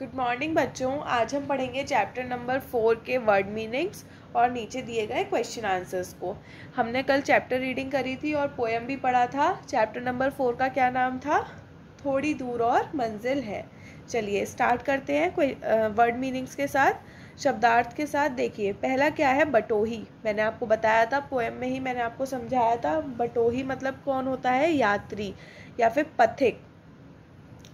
Good morning बच्चों। आज हम पढ़ेंगे चैप्टर नंबर 4 के वर्ड मीनिंग्स और नीचे दिए गए क्वेश्चन आंसर्स को। हमने कल चैप्टर रीडिंग करी थी और पोएम भी पढ़ा था। चैप्टर नंबर 4 का क्या नाम था? थोड़ी दूर और मंजिल है। चलिए स्टार्ट करते हैं कोई वर्ड मीनिंग्स के साथ, शब्दार्थ के साथ। देखिए पहला क्या है? बटोही। मैंने आपको बताया था, पोएम में ही मैंने आपको समझाया था। बटोही मतलब कौन होता है? यात्री या फिर पथिक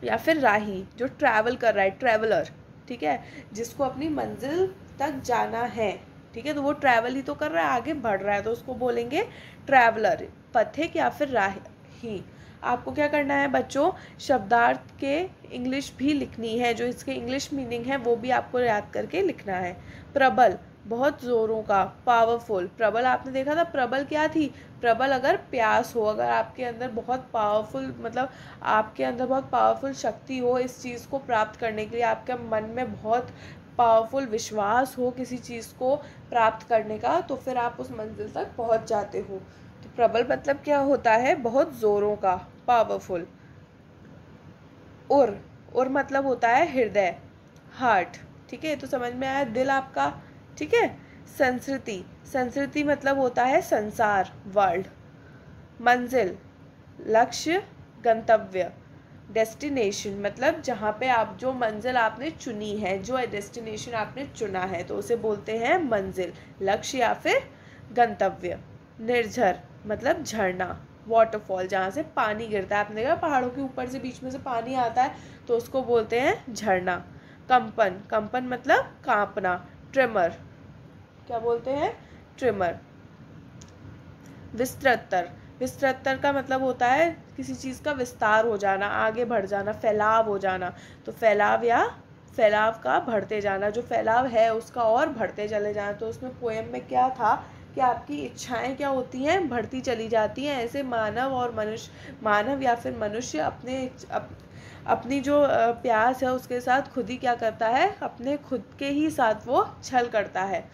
या फिर राही, जो ट्रैवल कर रहा है, ट्रैवलर। ठीक है, जिसको अपनी मंजिल तक जाना है। ठीक है, तो वो ट्रैवल ही तो कर रहा है, आगे बढ़ रहा है, तो उसको बोलेंगे ट्रैवलर, पथिक या फिर राही। आपको क्या करना है बच्चों? शब्दार्थ के इंग्लिश भी लिखनी है, जो इसके इंग्लिश मीनिंग है वो भी आपको याद करके लिखना है। प्रबल, बहुत जोरों का, पावरफुल। प्रबल आपने देखा था, प्रबल क्या थी? प्रबल अगर प्यास हो, अगर आपके अंदर बहुत पावरफुल, मतलब आपके अंदर बहुत पावरफुल शक्ति हो इस चीज़ को प्राप्त करने के लिए, आपके मन में बहुत पावरफुल विश्वास हो किसी चीज़ को प्राप्त करने का, तो फिर आप उस मंजिल तक पहुंच जाते हो। तो प्रबल मतलब क्या होता है? बहुत जोरों का, पावरफुल। उर मतलब होता है हृदय, हार्ट। ठीक है, तो समझ में आया, दिल आपका। ठीक है। संस्कृति, संस्कृति मतलब होता है संसार, वर्ल्ड। मंजिल, लक्ष्य, गंतव्य। डेस्टिनेशन मतलब जहाँ पे आप, जो मंजिल आपने चुनी है, जो डेस्टिनेशन आपने चुना है, तो उसे बोलते हैं मंजिल, लक्ष्य या फिर गंतव्य। निर्झर मतलब झरना, वाटरफॉल, जहाँ से पानी गिरता है। आपने देखा पहाड़ों के ऊपर से बीच में से पानी आता है, तो उसको बोलते हैं झरना। कंपन, कंपन मतलब कांपना। ट्रिमर, क्या बोलते हैं? ट्रिमर। विस्तृतर, विस्तृतर का मतलब होता है किसी चीज़ का विस्तार हो जाना, आगे बढ़ जाना, फैलाव हो जाना। तो फैलाव या फैलाव का बढ़ते जाना, जो फैलाव है उसका और बढ़ते चले जाना। तो उसमें पोएम में क्या था कि आपकी इच्छाएं क्या होती हैं? बढ़ती चली जाती हैं। ऐसे मानव और मनुष्य, मानव या फिर मनुष्य अपनी जो प्यास है उसके साथ खुद ही क्या करता है? अपने खुद के ही साथ वो छल करता है।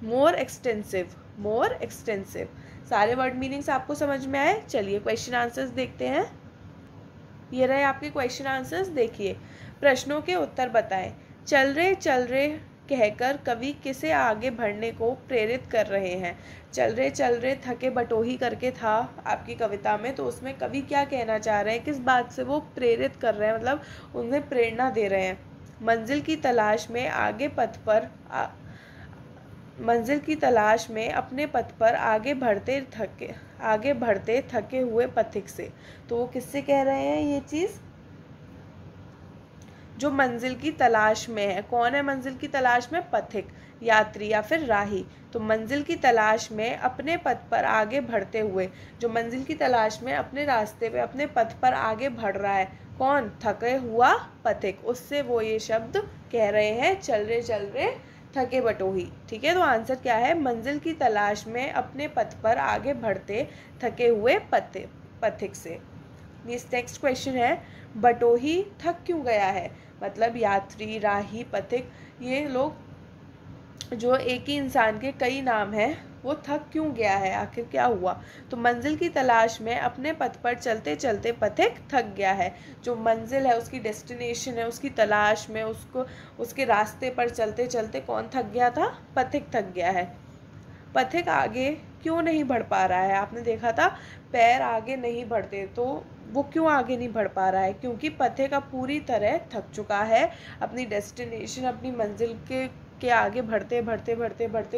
मोर एक्सटेंसिव, मोर एक्सटेंसिव। सारे वर्ड मीनिंग्स आपको समझ में आए? चलिए क्वेश्चन आंसर्स देखते हैं। ये रहे आपके क्वेश्चन आंसर्स। देखिए, प्रश्नों के उत्तर बताएं। चल रे कहकर कवि किसे आगे बढ़ने को प्रेरित कर रहे हैं? चल रे थके बटोही करके था आपकी कविता में, तो उसमें कवि क्या कहना चाह रहे हैं? किस बात से वो प्रेरित कर रहे हैं, मतलब उन्हें प्रेरणा दे रहे हैं? मंजिल की तलाश में आगे पथ पर मंजिल की तलाश में अपने पथ पर आगे बढ़ते थके हुए पथिक से। तो वो किससे कह रहे हैं ये चीज़? जो मंजिल की तलाश में है। कौन है मंजिल की तलाश में? पथिक, यात्री या फिर राही। तो मंजिल की तलाश में अपने पथ पर आगे बढ़ते हुए, जो मंजिल की तलाश में अपने रास्ते पे, अपने पथ पर आगे बढ़ रहा है, कौन? थके हुआ पथिक। उससे वो ये शब्द कह रहे हैं, चल रे थके बटोही। ठीक है, तो आंसर क्या है? मंजिल की तलाश में अपने पथ पर आगे बढ़ते थके हुए पथिक से। नेक्स्ट क्वेश्चन है, बटोही थक क्यों गया है? मतलब यात्री, राही, पथिक, ये लोग जो एक ही इंसान के कई नाम हैं, वो थक क्यों गया है? आखिर क्या हुआ? तो मंजिल की तलाश में अपने पथ पर चलते चलते पथिक थक गया है। जो मंजिल है, उसकी डेस्टिनेशन है, उसकी तलाश में, उसको उसके रास्ते पर चलते चलते कौन थक गया था? पथिक थक गया है। पथिक आगे क्यों नहीं बढ़ पा रहा है? आपने देखा था पैर आगे नहीं बढ़ते, तो वो क्यों आगे नहीं बढ़ पा रहा है? क्योंकि पथिक अब पूरी तरह थक चुका है। अपनी डेस्टिनेशन, अपनी मंजिल के आगे बढ़ते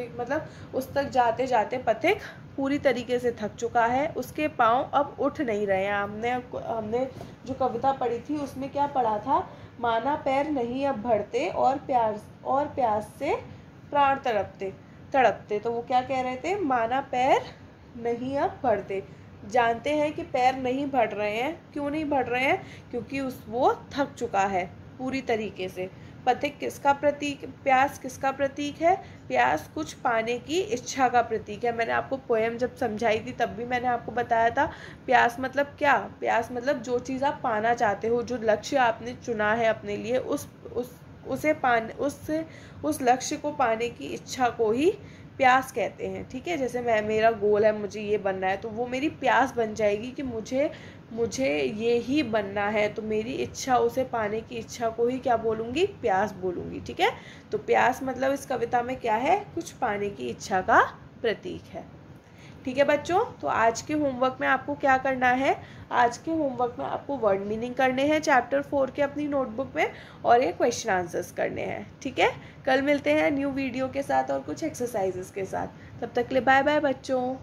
मतलब उस तक जाते जाते पथिक पूरी तरीके से थक चुका है। उसके पाँव अब उठ नहीं रहे हैं। हमने जो कविता पढ़ी थी उसमें क्या पढ़ा था? माना पैर नहीं अब बढ़ते और प्यास से प्राण तड़पते। तो वो क्या कह रहे थे? माना पैर नहीं अब बढ़ते। जानते हैं कि पैर नहीं बढ़ रहे हैं। क्यों नहीं बढ़ रहे हैं? क्योंकि वो थक चुका है पूरी तरीके से। पथिक किसका प्रतीक? प्यास किसका प्रतीक है? प्यास कुछ पाने की इच्छा का प्रतीक है। मैंने आपको पोएम जब समझाई थी तब भी मैंने आपको बताया था, प्यास मतलब क्या? प्यास मतलब जो चीज़ आप पाना चाहते हो, जो लक्ष्य आपने चुना है अपने लिए, उस लक्ष्य को पाने की इच्छा को ही प्यास कहते हैं, ठीक है। जैसे मेरा गोल है, मुझे ये बनना है, तो वो मेरी प्यास बन जाएगी कि मुझे ये ही बनना है, तो मेरी इच्छा, उसे पाने की इच्छा को ही क्या बोलूँगी, प्यास बोलूँगी, ठीक है। तो प्यास मतलब इस कविता में क्या है, कुछ पाने की इच्छा का प्रतीक है, ठीक है बच्चों। तो आज के होमवर्क में आपको क्या करना है, आज के होमवर्क में आपको वर्ड मीनिंग करने हैं चैप्टर 4 के अपनी नोटबुक में, और ये क्वेश्चन आंसर्स करने हैं, ठीक है। कल मिलते हैं न्यू वीडियो के साथ और कुछ एक्सरसाइजेस के साथ। तब तक के लिए बाय बाय बच्चों।